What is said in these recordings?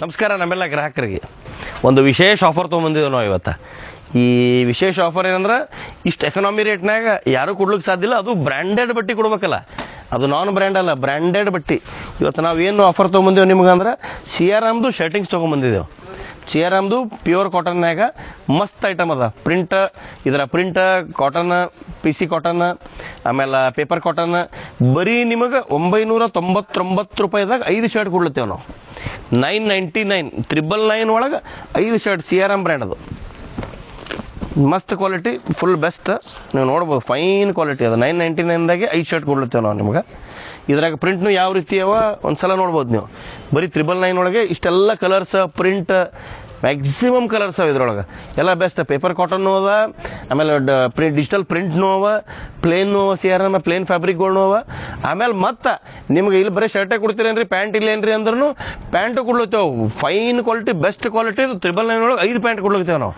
ನಮಸ್ಕಾರ ನಮ್ಮೆಲ್ಲ ಗ್ರಾಹಕರಿಗೆ ಒಂದು ವಿಶೇಷ ಆಫರ್ ತೊಗೊಂಬಂದಿದ್ದೇವೆ ನಾವು ಇವತ್ತು. ಈ ವಿಶೇಷ ಆಫರ್ ಏನಂದ್ರೆ ಇಷ್ಟು ಎಕನಾಮಿ ರೇಟ್ನಾಗ ಯಾರೂ ಕೊಡ್ಲಿಕ್ಕೆ ಸಾಧ್ಯ ಇಲ್ಲ. ಅದು ಬ್ರ್ಯಾಂಡೆಡ್ ಬಟ್ಟೆ ಕೊಡ್ಬೇಕಲ್ಲ, ಅದು ನಾನ್ ಬ್ರ್ಯಾಂಡ್ ಅಲ್ಲ, ಬ್ರ್ಯಾಂಡೆಡ್ ಬಟ್ಟೆ. ಇವತ್ತು ನಾವು ಏನು ಆಫರ್ ತೊಗೊಂಬಂದೇವು ನಿಮ್ಗೆ ಅಂದ್ರೆ ಸಿಯಾರಾಮ್ದು ಶರ್ಟಿಂಗ್ಸ್ ತೊಗೊಂಬಂದಿದ್ದೆವು. ಸಿಯಾರಾಮ್ದು ಪ್ಯೂರ್ ಕಾಟನ್ನಾಗ ಮಸ್ತ್ ಐಟಮ್ ಅದ. ಇದರ print cotton, P C cotton, ಆಮೇಲೆ ಪೇಪರ್ ಕಾಟನ್. ಬರೀ ನಿಮಗೆ 999 ರೂಪಾಯಿದಾಗ 5 ಶರ್ಟ್ ಕೊಡ್ಲತ್ತೇವೆ ನಾವು. 999 999 ಒಳಗೆ 5 ಶರ್ಟ್ ಸಿಯಾರಾಮ್ ಬ್ರ್ಯಾಂಡ್. ಅದು ಮಸ್ತ್ ಕ್ವಾಲಿಟಿ, ಫುಲ್ ಬೆಸ್ಟ್. ನೀವು ನೋಡ್ಬೋದು, ಫೈನ್ ಕ್ವಾಲಿಟಿ ಅದು. 999ದಾಗೆ 5 ಶರ್ಟ್ ಕೊಡ್ಲತ್ತೇವೆ ನಾವು ನಿಮ್ಗೆ. ಇದ್ರಾಗ ಪ್ರಿಂಟ್ನು ಯಾವ ರೀತಿ ಅವ ಒಂದ್ಸಲ ನೋಡ್ಬೋದು ನೀವು. ಬರೀ 999 ಒಳಗೆ ಇಷ್ಟೆಲ್ಲ ಕಲರ್ಸ್, ಪ್ರಿಂಟ್ ಮ್ಯಾಕ್ಸಿಮಮ್ ಕಲರ್ಸ್ ಅವ ಇದ್ರೊಳಗೆ. ಎಲ್ಲ ಬೆಸ್ಟ್. ಪೇಪರ್ ಕಾಟನ್ನು ಅದ, ಆಮೇಲೆ ಡಿಜಿಟಲ್ ಪ್ರಿಂಟ್ನೂ ಅವ, ಪ್ಲೇನು ಅವ, ಸಿಯಾರಾಮ ಪ್ಲೇನ್ ಫ್ಯಾಬ್ರಿಕ್ಗಳ್ನೂ ಅವ. ಆಮೇಲೆ ಮತ್ತೆ ನಿಮ್ಗೆ ಇಲ್ಲಿ ಬರೀ ಶರ್ಟೇ ಕೊಡ್ತೀರೇನ್ರಿ, ಪ್ಯಾಂಟ್ ಇಲ್ಲೇನ್ರಿ ಅಂದ್ರೂ ಪ್ಯಾಂಟು ಕೊಡ್ಲತ್ತೇವೆ. Fine quality, best quality. 999 ಒಳಗೆ 5 ಪ್ಯಾಂಟ್ ಕೊಡ್ಲತ್ತೇವೆ ನಾವು.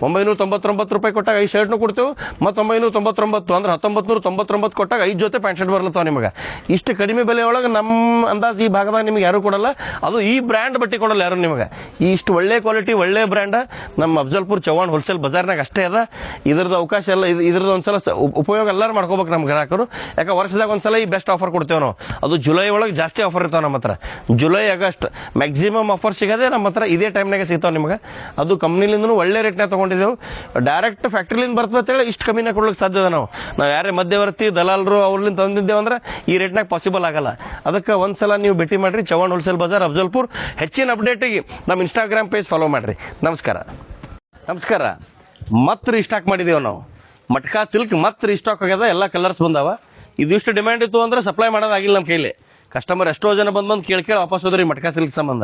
999 ರೂಪಾಯಿ ಕೊಟ್ಟಾಗ 5 ಶರ್ಟ್ನು ಕೊಡ್ತೇವೆ. ಮತ್ತು 999 ಅಂದ್ರೆ 1999 ಕೊಟ್ಟಾಗ 5 ಜೊತೆ ಪ್ಯಾಂಟ್ ಶರ್ಟ್ ಬರ್ಲತ್ತವ ನಿಮಗೆ. ಇಷ್ಟು ಕಡಿಮೆ ಬೆಲೆ ಒಳಗೆ ನಮ್ಮ ಅಂದಾಜು ಈ ಭಾಗದಾಗ ನಿಮ್ಗೆ ಯಾರೂ ಕೊಡಲ್ಲ. ಅದು ಈ ಬ್ರ್ಯಾಂಡ್ ಬಟ್ಟೆ ಕೊಡಲ್ಲ ಯಾರು ನಿಮಗೆ. ಇಷ್ಟು ಒಳ್ಳೆ ಕ್ವಾಲಿಟಿ, ಒಳ್ಳೆ ಬ್ರ್ಯಾಂಡ್ ನಮ್ಮ ಅಫ್ಜಲ್ಪುರ್ ಚವ್ಹಾಣ್ ಹೋಲ್ಸೇಲ್ ಬಜಾರ್ನಾಗ ಅಷ್ಟೇ ಅದ. ಇದ್ರದ್ದು ಅವಕಾಶ ಎಲ್ಲ, ಇದ್ರದ್ದು ಒಂದ್ಸಲ ಉಪಯೋಗ ಎಲ್ಲರೂ ಮಾಡ್ಕೋಬೇಕು ನಮ್ಮ ಗ್ರಾಹಕರು. ಯಾಕೆ ವರ್ಷದಾಗ ಒಂದ್ಸಲ ಈ ಬೆಸ್ಟ್ ಆಫರ್ ಕೊಡ್ತೇವೆ ನಾವು. ಅದು ಜುಲೈ ಒಳಗೆ ಜಾಸ್ತಿ ಆಫರ್ ಇರ್ತಾವೆ ನಮ್ಮ ಹತ್ರ. ಜುಲೈ ಆಗಸ್ಟ್ ಮ್ಯಾಕ್ಸಿಮಮ್ ಆಫರ್ ಸಿಗೋದೇ ನಮ್ಮ ಹತ್ರ ಇದೇ ಟೈಮ್ನಾಗ ಸಿಗ್ತಾವೆ ನಿಮ್ಗೆ. ಅದು ಕಂಪ್ನಿಲಿಂದನೂ ಒಳ್ಳೆ ರೇಟ್ನಾಗ ತೊಗೊಂಡಿದ್ದೆವು. ಡೈರೆಕ್ಟ್ ಫ್ಯಾಕ್ಟ್ರಿಲಿಂದ ಬರ್ತದೆ ಅಂತೇಳಿ ಇಷ್ಟು ಕಮ್ಮಿನಾಗ ಕೊಡ್ಲಿಕ್ಕೆ ಸಾಧ್ಯದ. ನಾವು ಯಾರೇ ಮಧ್ಯವರ್ತಿ ದಲಾಲರು ಅವ್ರಲಿಂದ ತಂದಿದ್ದೇವೆ ಅಂದ್ರೆ ಈ ರೇಟ್ನಾಗ ಪಾಸಿಬಲ್ ಆಗಲ್ಲ. ಅದಕ್ಕೆ ಒಂದ್ಸಲ ನೀವು ಭೇಟಿ ಮಾಡಿರಿ ಚವ್ಹಾಣ್ ಹೋಲ್ಸೇಲ್ ಬಜಾರ್ ಅಫ್ಜಲ್ಪುರ್. ಹೆಚ್ಚಿನ ಅಪ್ಡೇಟಿಗೆ ನಮ್ಮ ಇನ್ಸ್ಟಾಗ್ರಾಮ್ ಪೇಜ್ ಫಾಲೋ ಮಾಡಿರಿ. ನಮಸ್ಕಾರ. ಮತ್ತೆ ರೀಸ್ಟಾಕ್ ಮಾಡಿದ್ದೇವೆ ನಾವು. ಮಟ್ಕಾ ಸಿಲ್ಕ್ ಮತ್ತೆ ರೀಸ್ಟಾಕ್ ಆಗ್ಯದ. ಎಲ್ಲ ಕಲರ್ಸ್ ಬಂದಾವ. ಇದಿಷ್ಟು ಡಿಮ್ಯಾಂಡ್ ಇತ್ತು ಅಂದ್ರೆ ಸಪ್ಲೈ ಮಾಡೋದಾಗಿಲ್ಲ ನಮ್ಮ ಕೈಲಿ. ಕಸ್ಟಮರ್ ಎಷ್ಟೋ ಜನ ಬಂದು ಕೇಳಿ ವಾಪಸ್ ಹೋದ್ರಿ ಮಟ್ಕಾ ಸಿಲ್ಕ್ ಸಂಬಂಧ.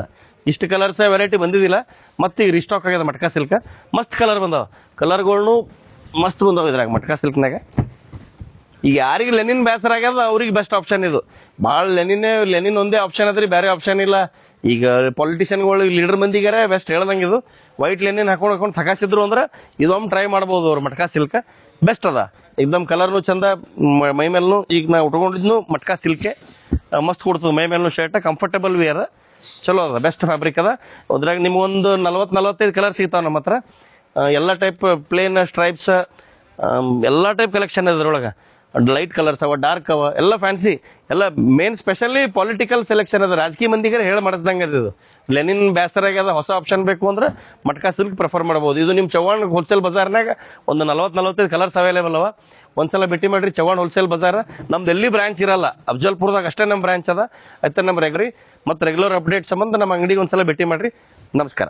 ಇಷ್ಟು ಕಲರ್ಸ್ ವೆರೈಟಿ ಬಂದಿದ್ದಿಲ್ಲ, ಮತ್ತೆ ಈಗ ರೀಸ್ಟಾಕ್ ಆಗ್ಯದ ಮಟ್ಕಾ ಸಿಲ್ಕ್. ಮಸ್ತ್ ಕಲರ್ ಬಂದಾವ. ಕಲರ್ಗಳ್ನು ಮಸ್ತ್ ಬಂದಾವ ಇದ್ರಾಗ ಮಟ್ಕಾ ಸಿಲ್ಕ್ನಾಗ. ಈಗ ಯಾರಿಗೆ ಲೆನಿನ್ ಬೇಸರ ಆಗ್ಯದ ಅವ್ರಿಗೆ ಬೆಸ್ಟ್ ಆಪ್ಷನ್ ಇದು. ಭಾಳ ಲೆನಿನ್ ಒಂದೇ ಆಪ್ಷನ್ ಅದ್ರಿ, ಬೇರೆ ಆಪ್ಷನ್ ಇಲ್ಲ. ಈಗ ಪೊಲಿಟಿಷಿಯನ್ಗಳು, ಲೀಡರ್ ಮಂದಿಗಾರೆ ಬೆಸ್ಟ್ ಹೇಳ್ದಂಗೆ ಇದು. ವೈಟ್ ಲೆನಿನ್ ಹಾಕೊಂಡು ತಗಾಸಿದ್ರು ಅಂದ್ರೆ ಇದೊಮ್ಮೆ ಟ್ರೈ ಮಾಡ್ಬೋದು ಅವ್ರು. ಮಟ್ಕಾ ಸಿಲ್ಕ್ ಬೆಸ್ಟ್ ಅದ. ಏಕ್ದಮ್ ಕಲರ್ನು ಚಂದ, ಮೈ ಮೇಲ್ನು ಈಗ ನಾ ಉಟ್ಕೊಂಡಿದ್ನು ಮಟ್ಕಾ ಸಿಲ್ಕೆ ಮಸ್ತ್ ಕೊಡ್ತದೆ. ಮೈ ಮೇಲ್ನು ಶರ್ಟ್ ಕಂಫರ್ಟಬಲ್ ವೇರ್ ಚಲೋ ಅದ, ಬೆಸ್ಟ್ ಫ್ಯಾಬ್ರಿಕ್ ಅದ. ಅದ್ರಾಗ ನಿಮ್ಗೊಂದು 40-45 ಕಲರ್ ಸಿಗ್ತಾವೆ ನಮ್ಮ ಹತ್ರ. ಎಲ್ಲ ಟೈಪ್ ಪ್ಲೇನ್, ಸ್ಟ್ರೈಪ್ಸ್, ಎಲ್ಲ ಟೈಪ್ ಕಲೆಕ್ಷನ್ ಇದೆ ಅದ್ರೊಳಗೆ. ಲೈಟ್ ಕಲರ್ಸ್ ಅವ, ಡಾರ್ಕ್ ಅವ, ಎಲ್ಲ ಫ್ಯಾನ್ಸಿ. ಎಲ್ಲ ಮೇನ್ ಸ್ಪೆಷಲಿ ಪೊಲಿಟಿಕಲ್ ಸೆಲೆಕ್ಷನ್ ಅದ. ರಾಜಕೀಯ ಮಂದಿಗೆ ಹೇಳಿ ಮಾಡಿಸ್ದಂಗೆ ಅದು. ಇದು ಲೆನಿನ್ ಬೇಸರಾಗ್ಯದ, ಹೊಸ ಆಪ್ಷನ್ ಬೇಕು ಅಂದ್ರೆ ಮಟ್ಕಾ ಸಿಲ್ಕ್ ಪ್ರಿಫರ್ ಮಾಡ್ಬೋದು. ಇದು ನಿಮ್ಮ ಚವ್ಹಾಣ್ ಹೋಲ್ಸೇಲ್ ಬಜಾರ್ನಾಗ ಒಂದು 40-45 ಕಲರ್ಸ್ ಅವೈಲೇಬಲ್ ಅವ. ಒಂದ್ಸಲ ಭೇಟಿ ಮಾಡಿರಿ ಚವ್ಹಾಣ್ ಹೋಲ್ಸೇಲ್ ಬಜಾರ್. ನಮ್ದು ಎಲ್ಲಿ ಬ್ರಾಂಚ್ ಇರಲ್ಲ, ಅಫ್ಜಲ್ಪುರದಾಗ ಅಷ್ಟೇ ನಮ್ಮ ಬ್ರಾಂಚ್ ಅದ. ಆಯ್ತು, ನಮ್ಮ ರೆಗ್ಯುಲರ್ ಅಪ್ಡೇಟ್ ಸಂಬಂಧ ನಮ್ಮ ಅಂಗಡಿಗೆ ಒಂದ್ಸಲ ಭೇಟಿ ಮಾಡಿರಿ. ನಮಸ್ಕಾರ.